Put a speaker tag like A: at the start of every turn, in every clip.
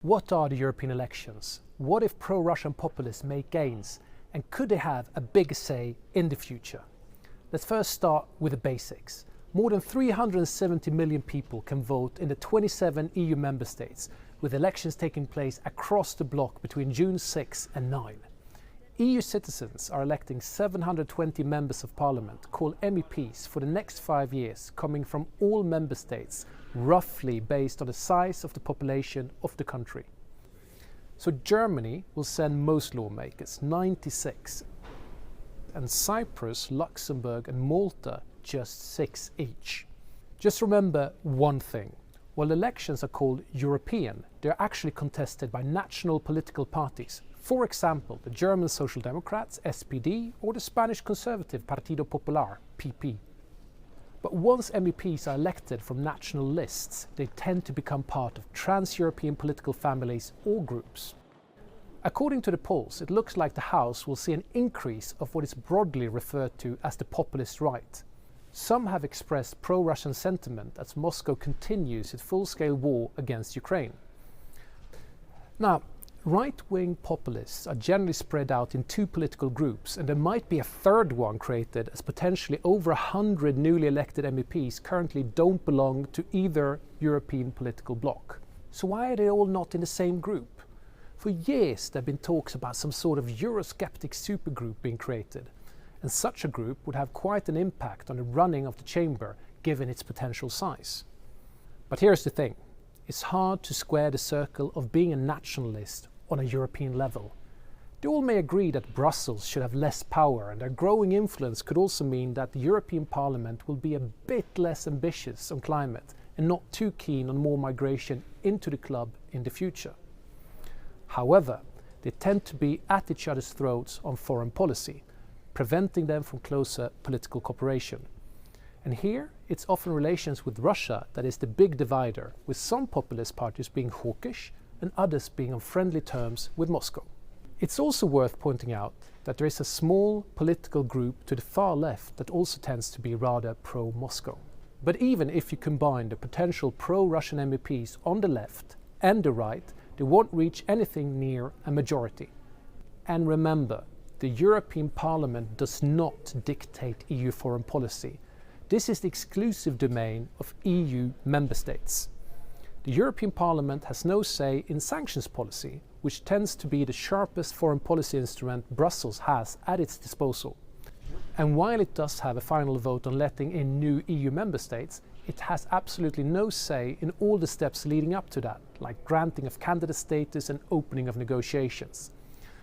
A: What are the European elections? What if pro-Russian populists make gains? And could they have a bigger say in the future? Let's first start with the basics. More than 370 million people can vote in the 27 EU member states, with elections taking place across the bloc between June 6 and 9. EU citizens are electing 720 members of parliament, called MEPs, for the next 5 years, coming from all member states, roughly based on the size of the population of the country. So Germany will send most lawmakers, 96, and Cyprus, Luxembourg and Malta just 6 each. Just remember one thing. While elections are called European, they're actually contested by national political parties. For example, the German Social Democrats, SPD, or the Spanish Conservative Partido Popular, PP. But once MEPs are elected from national lists, they tend to become part of trans-European political families or groups. According to the polls, it looks like the House will see an increase of what is broadly referred to as the populist right. Some have expressed pro-Russian sentiment as Moscow continues its full-scale war against Ukraine. Now, right-wing populists are generally spread out in two political groups, and there might be a third one created as potentially over 100 newly elected MEPs currently don't belong to either European political bloc. So why are they all not in the same group? For years there have been talks about some sort of Eurosceptic supergroup being created, and such a group would have quite an impact on the running of the chamber given its potential size. But here's the thing. It's hard to square the circle of being a nationalist on a European level. They all may agree that Brussels should have less power, and their growing influence could also mean that the European Parliament will be a bit less ambitious on climate and not too keen on more migration into the club in the future. However, they tend to be at each other's throats on foreign policy, preventing them from closer political cooperation. And here, it's often relations with Russia that is the big divider, with some populist parties being hawkish and others being on friendly terms with Moscow. It's also worth pointing out that there is a small political group to the far left that also tends to be rather pro-Moscow. But even if you combine the potential pro-Russian MEPs on the left and the right, they won't reach anything near a majority. And remember, the European Parliament does not dictate EU foreign policy. This is the exclusive domain of EU member states. The European Parliament has no say in sanctions policy, which tends to be the sharpest foreign policy instrument Brussels has at its disposal. And while it does have a final vote on letting in new EU member states, it has absolutely no say in all the steps leading up to that, like granting of candidate status and opening of negotiations.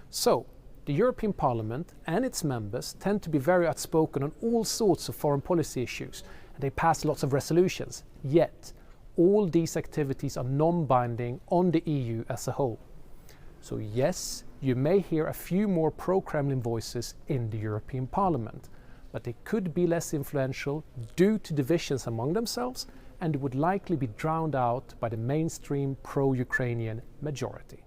A: So, the European Parliament and its members tend to be very outspoken on all sorts of foreign policy issues, and they pass lots of resolutions. Yet, all these activities are non-binding on the EU as a whole. So yes, you may hear a few more pro-Kremlin voices in the European Parliament, but they could be less influential due to divisions among themselves, and would likely be drowned out by the mainstream pro-Ukrainian majority.